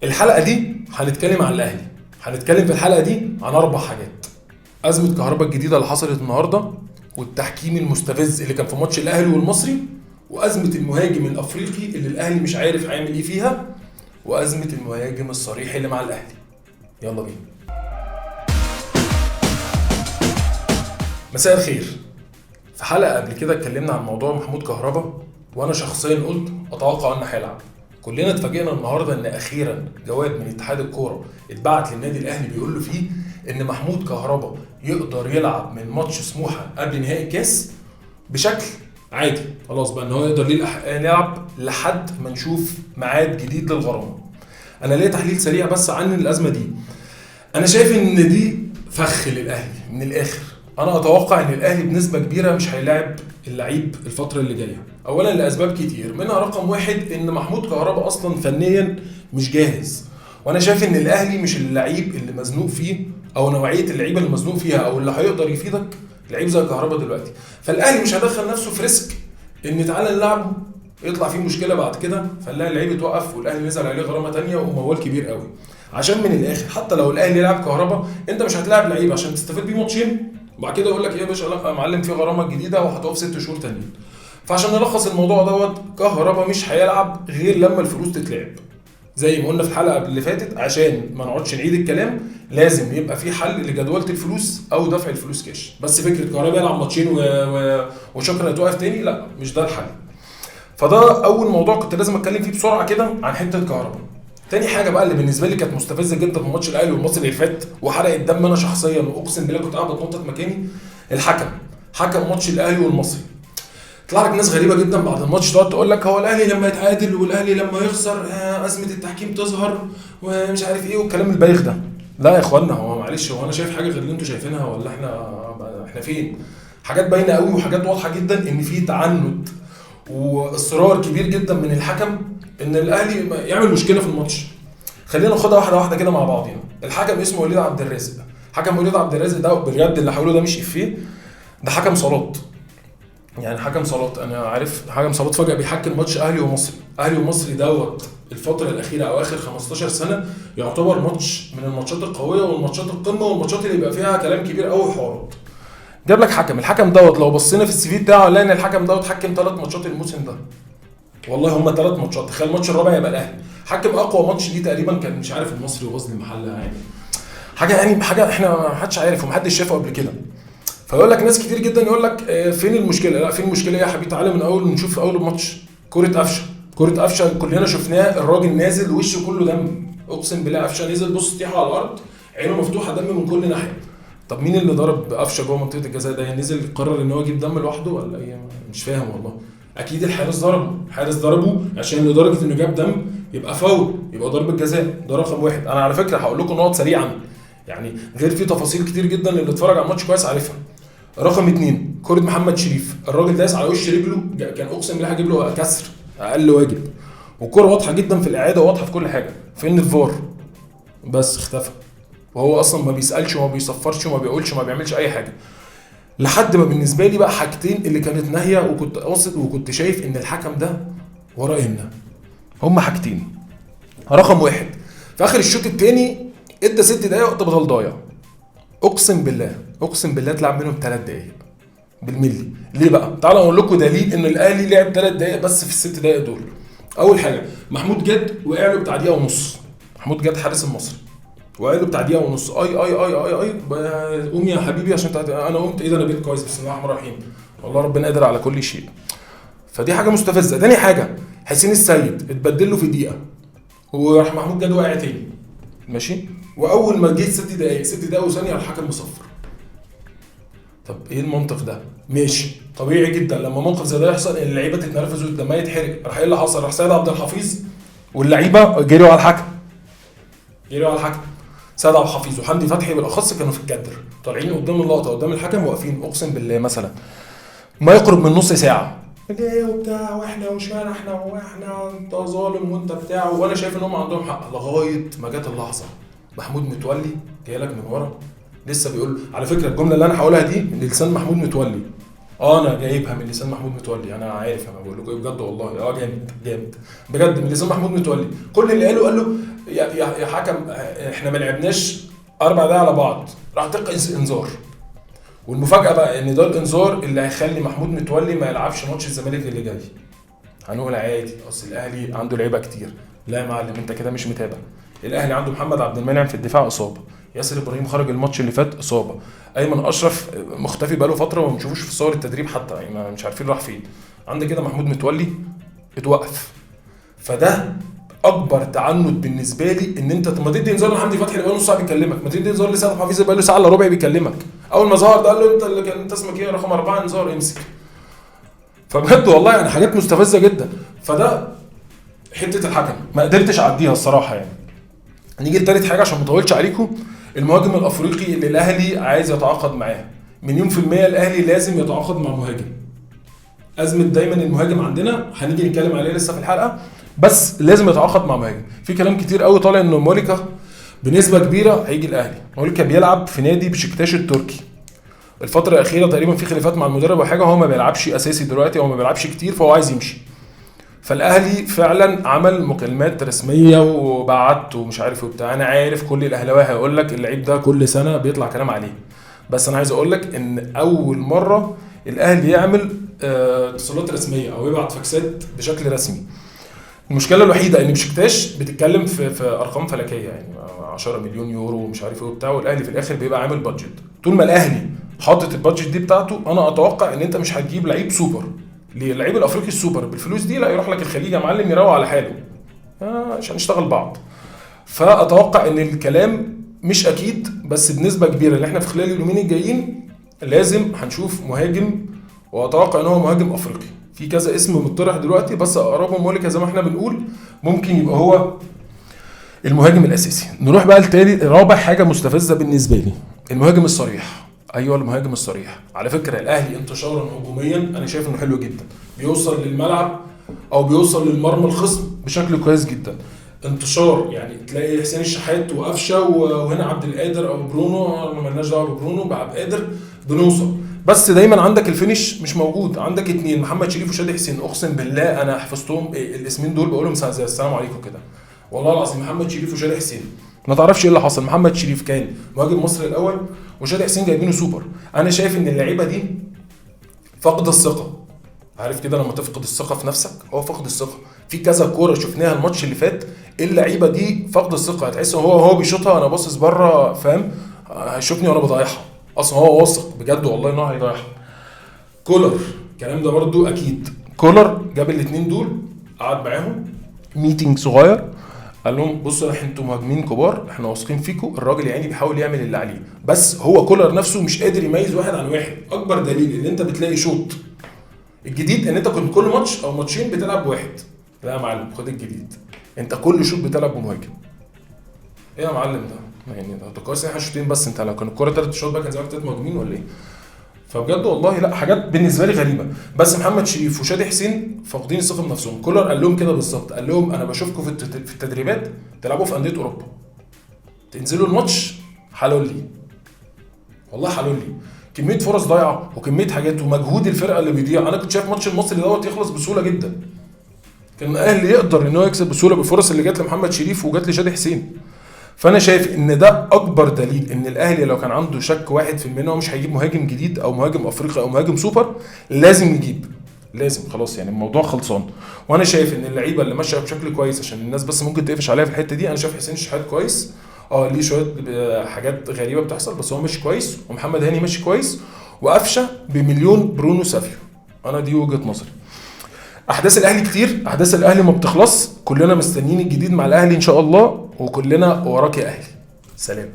الحلقه دي هنتكلم عن الاهلي. هنتكلم في الحلقه دي عن 4 حاجات: ازمه كهرباء الجديده اللي حصلت النهارده، والتحكيم المستفز اللي كان في ماتش الاهلي والمصري، وازمه المهاجم الافريقي اللي الاهلي مش عارف هيعمل ايه فيها، وازمه المهاجم الصريح اللي مع الاهلي. يلا بينا. مساء الخير. في حلقه قبل كده اتكلمنا عن موضوع محمود كهرباء، وانا شخصيا قلت اتوقع انه هيلعب. كلنا اتفاجئنا النهارده ان اخيرا جواب من اتحاد الكوره اتبعت للنادي الاهلي بيقول له فيه ان محمود كهرباء يقدر يلعب من ماتش سموحه قبل نهائي الكاس بشكل عادي. خلاص بقى ان هو يقدر يلعب لحد ما نشوف ميعاد جديد للغرامه. انا ليا تحليل سريع بس عن الازمه دي. انا شايف ان دي فخ للاهلي من الاخر. انا اتوقع ان الاهلي بنسبه كبيره مش هيلاعب اللعيب الفتره اللي جايه، اولا لاسباب كتير، منها رقم 1 ان محمود كهرباء اصلا فنيا مش جاهز، وانا شايف ان الاهلي مش اللعيب اللي مزنوق فيه او نوعيه اللعيبه اللي مزنوق فيها او اللي هيقدر يفيدك لعيب زي كهرباء دلوقتي. فالاهلي مش هيدخل نفسه في ريسك ان تعالى نلعبه يطلع فيه مشكله بعد كده فنلاقي اللعيب اتوقف والاهلي نزل عليه غرامه ثانيه وموال كبير قوي. عشان من الاخر حتى لو الاهلي يلعب كهرباء انت مش هتلاعب لعيب عشان تستفيد بيه ماتشين وبعد كده يقول لك ايه يا باشا لا يا معلم في غرامه جديده وهتقف 6 شهور تانيين. فعشان نلخص الموضوع دوت، كهرباء مش هيلعب غير لما الفلوس تتلعب. زي ما قلنا في الحلقه اللي فاتت، عشان ما نقعدش نعيد الكلام لازم يبقى في حل لجدوله الفلوس او دفع الفلوس كاش. بس فكره كهرباء يلعب ماتشين وشكرا هتوقف تاني، لا مش ده الحل. فده اول موضوع كنت لازم اتكلم فيه بسرعه كده عن حته كهرباء. تاني حاجه بقى اللي بالنسبه لي كانت مستفزه جدا في ماتش الاهلي والمصري اللي فات وحرقت دم انا شخصيا واقسم بالله كنت قاعد بتنطط مكاني، حكم ماتش الاهلي والمصري. طلع لك ناس غريبه جدا بعد الماتش تقعد تقول لك هو الاهلي لما يتعادل والاهلي لما يخسر ازمه التحكيم تظهر ومش عارف ايه والكلام البايخ ده. لا يا اخوانا، هو معلش، هو انا شايف حاجه غير اللي انتوا شايفينها ولا احنا فين؟ حاجات باينه قوي وحاجات واضحه جدا ان في تعنت واصرار كبير جدا من الحكم ان الاهلي يعمل مشكله في الماتش. خلينا ناخدها واحده واحده كده مع بعضينا. الحكم اسمه وليد عبد الرازق. حكم وليد عبد الرازق ده بجد اللي حاوله ده مش افيه، ده حكم صالات. يعني حكم صالات، انا عارف حكم صالات فجاه بيحكم ماتش اهلي ومصري. اهلي ومصري دوت الفتره الاخيره او اخر 15 سنه يعتبر ماتش من الماتشات القويه والماتشات القمه والماتشات اللي يبقى فيها كلام كبير قوي وحوارات. جاب لك حكم، الحكم دوت لو بصينا في السي في بتاعه هنلاقي ان الحكم دوت حكم 3 ماتشات الموسم ده. والله هم 3 ماتشات، تخيل الماتش الرابع يبقى الاهلي. حكم اقوى ماتش دي تقريبا كان مش عارف المصري وغزل المحله، يعني حاجه احنا ما حدش عارف ومحدش شافه قبل كده. فيقول لك ناس كتير جدا يقول لك فين المشكله؟ لا فين المشكله يا حبيبي؟ تعالى من اول نشوف اول الماتش كره قفشه كلنا شفناه، الراجل نازل وشه كله دم، اقسم بالله قفشه نزل بص طيحه على الارض عينه مفتوحه دم من كل ناحيه. طب مين اللي ضرب قفشه جوه منطقه الجزاء ده؟ يعني نزل قرر ان هو يجيب دم لوحده ولا ايه؟ مش فاهم والله. اكيد الحارس ضربه عشان لدرجه انه جاب دم يبقى فاول، يبقى ضربه جزاء. ده رقم 1. انا على فكره هقول لكم نقط سريعا يعني غير في تفاصيل كتير جدا اللي اتفرج على الماتش كويس عارفها. رقم 2 كرة محمد شريف، الراجل داس على وش رجله، كان اقسم بالله هجيب له كسر اقل واجب. والكرة واضحه جدا في الاعاده وواضحه في كل حاجه. فين الفار؟ بس اختفى، وهو اصلا ما بيسالش وما بيصفرش وما بيقولش وما بيعملش اي حاجه. لحد ما بالنسبه لي بقى حاجتين اللي كانت ناهيه وكنت قاصد وكنت شايف ان الحكم ده وراه إن هما حاجتين. رقم 1 في اخر الشوط الثاني ادى 6 دقايق وقت بدل ضايع. اقسم بالله تلعب منهم 3 دقايق بالملي. ليه بقى؟ تعالوا اقول لكم دليل ان الاهلي لعب 3 دقايق بس في ال6 دقايق دول. اول حاجه محمود جد وقع له بتاع دقيقه ونص. محمود جد حارس المصري وقال له بتاع دقيقه ونص اي قوم يا حبيبي عشان انا قمت ايه ده انا بقيت كويس بسم الله الرحمن الرحيم والله ربنا قادر على كل شيء. فدي حاجه مستفزه. تاني حاجه حسين السيد اتبدل له في دقيقه وراح محمود جد واقع تاني ماشي، واول ما جيت 6 دقايق وثانيه الحكم مصفر. طب ايه المنطق ده؟ ماشي طبيعي جدا لما موقف زي ده يحصل ان اللعيبه تتنرفز ودمها يتحرق. راح ايه اللي حصل؟ راح سيد عبد الحفيظ واللعيبه جريوا على الحكم. سيد عبد الحفيظ وحمدي فتحي بالاخص كانوا في الكادر طالعين قدام اللقطه قدام الحكم واقفين اقسم بالله مثلا ما يقرب من نص ساعه ايه وبتاع واحنا ومش واحنا انت ظالم وانت بتاع. وانا شايف ان هم عندهم حق لغايه ما جت اللحظه محمود متولي جاي لك من ورا لسه بيقول. على فكره الجمله اللي انا هقولها دي من لسان محمود متولي انا جايبها من لسان محمود متولي، انا عارف، انا بقول لكم ايه بجد والله، جامد جامد بجد من لسان محمود متولي. كل اللي قال له يا حكم احنا ما لعبناش 4 دقايق على بعض، راح تلقى انذار. والمفاجاه بقى ان ده الانذار اللي هيخلي محمود متولي ما يلعبش ماتش الزمالك اللي جاي. هنقول عادي اصل الاهلي عنده لعيبه كتير. لا يا معلم، انت كده مش متابع. الاهلي عنده محمد عبد المنعم في الدفاع اصابه، ياسر ابراهيم خرج الماتش اللي فات اصابه، ايمن اشرف مختفي بقاله فتره وما بنشوفوش في صور التدريب حتى، يعني مش عارفين راح فين. عندك كده محمود متولي اتوقف. فده اكبر تعنت بالنسبه لي، ان انت ما تدي انذار لحمدي فتحي اللي بقاله نص ساعه بيكلمك، ما تدي انذار لسعد حفيظ اللي بقاله ساعه الا ربع بيكلمك. اول ما ظهر ده قال له انت اللي كان انت اسمك ايه رقم 4 انذار امسك. فبجد والله يعني حاجات مستفزه جدا. فده حته الحكم ما قدرتش اعديها الصراحه يعني. نيجي لتالت حاجه عشان ما اطولش عليكم، المهاجم الافريقي اللي الاهلي عايز يتعاقد معاه. مليون في المية الاهلي لازم يتعاقد مع مهاجم. ازمه دايما المهاجم عندنا هنيجي نتكلم عليه لسه في الحلقه، بس لازم يتعاقد مع مهاجم. في كلام كتير قوي طالع انه موليكا بنسبه كبيره هيجي الاهلي. موليكا بيلعب في نادي بشكتاش التركي. الفتره الاخيره تقريبا في خلافات مع المدرب وحاجه، هو ما بيلعبش اساسي دلوقتي، هو ما بيلعبش كتير، فهو عايز يمشي. فالاهلي فعلا عمل مكالمات رسميه وبعت ومش عارف وبتاع. انا عارف كل الاهلاويه هيقول لك اللعيب ده كل سنه بيطلع كلام عليه، بس انا عايز اقول لك ان اول مره الاهلي يعمل اتصالات رسميه او يبعت فاكسات بشكل رسمي. المشكله الوحيده ان بشكتاش بتتكلم في ارقام فلكيه، يعني 10 مليون يورو ومش عارف ايه وبتاع، والاهلي في الاخر بيبقى عامل بادجت. طول ما الاهلي حاطط البادجت دي بتاعته، انا اتوقع ان انت مش هتجيب لعيب سوبر. ليه؟ اللعيب الافريقي السوبر بالفلوس دي لا يروح لك الخليج يا معلم يروق على حاله عشان نشتغل بعض. فاتوقع ان الكلام مش اكيد، بس بنسبه كبيره اللي احنا في خلال اليومين الجايين لازم هنشوف مهاجم، واتوقع ان هو مهاجم افريقي. في كذا اسم مطرح دلوقتي، بس اقربهم موليكا زي ما احنا بنقول ممكن يبقى هو المهاجم الاساسي. نروح بقى لتاني رابع حاجه مستفزه بالنسبه لي، المهاجم الصريح. ايوه المهاجم الصريح. على فكره الاهلي انتشارا هجوميا انا شايف انه حلو جدا، بيوصل للملعب او بيوصل للمرمى الخصم بشكل كويس جدا. انتشار يعني تلاقي حسين الشحات وقفشه وهنا عبد القادر او برونو، ما لناش دعوه ببرونو، بعبد القادر بنوصل. بس دايما عندك الفينش مش موجود. عندك اتنين، محمد شريف وشادي حسين، اقسم بالله انا حفظتهم الاسمين دول بقولهم زي السلام عليكم كده والله العظيم. محمد شريف وشادي حسين ما تعرفش ايه اللي حصل. محمد شريف كان مهاجم مصر الاول، وشادي حسين جايبينه سوبر. انا شايف ان اللعيبه دي فقد الثقه. عارف كده لما تفقد الثقه في نفسك، هو فقد الثقه. في كذا كوره شفناها الماتش اللي فات، اللعيبه دي فقد الثقه. هتحس هو بيشوطها انا باصص بره، فاهم؟ هيشوفني وانا بضيعها، اصلا هو واثق بجد والله انه هيضيعها. كولر الكلام ده برضو اكيد. كولر جاب الاثنين دول، قعد معاهم ميتنج صغير، قال لهم بصوا انتوا مهاجمين كبار، احنا واثقين فيكم. الراجل يعني بيحاول يعمل اللي عليه، بس هو كولر نفسه مش قادر يميز واحد عن واحد. اكبر دليل ان انت بتلاقي شوط الجديد ان انت كنت كل ماتش او ماتشين بتلعب بواحد. لا يا معلم خد الجديد، انت كل شوط بتلعب بمهاجم. ايه يا معلم ده؟ يعني ده كويس احنا شوطين بس، انت لو كان الكوره 3 شوط بقى كان زمانك 3 مهاجمين ولا ايه؟ فبجد والله لا، حاجات بالنسبه لي غريبه. بس محمد شريف وشادي حسين فاقدين الثقه بنفسهم. كولر قال لهم كده بالظبط، قال لهم انا بشوفكم في التدريبات تلعبوا في انديه اوروبا، تنزلوا الماتش حلول لي والله، حلول لي. كميه فرص ضايعه وكميه حاجات ومجهود الفرقه اللي بيضيع. انا كنت شايف ماتش المصري دوت يخلص بسهوله جدا، كان الاهلي يقدر ان هو يكسب بسهوله بالفرص اللي جات لمحمد شريف وجات لشادي حسين. فانا شايف ان ده اكبر دليل ان الاهلي لو كان عنده شك 1% ان هو مش هيجيب مهاجم جديد او مهاجم افريقي او مهاجم سوبر، لازم يجيب، لازم خلاص يعني الموضوع خلصان. وانا شايف ان اللعيبه اللي ماشيه بشكل كويس، عشان الناس بس ممكن تقفش عليها في الحته دي، انا شايف حسين الشحات كويس، ليه شويه حاجات غريبه بتحصل بس هو ماشي كويس، ومحمد هاني ماشي كويس، وقفشه بمليون برونو سافيو. انا دي وجهه نظري. احداث الاهلي كتير، احداث الاهلي ما بتخلص، كلنا مستنيين الجديد مع الاهلي ان شاء الله، وكلنا وراك يا اهلي. سلام.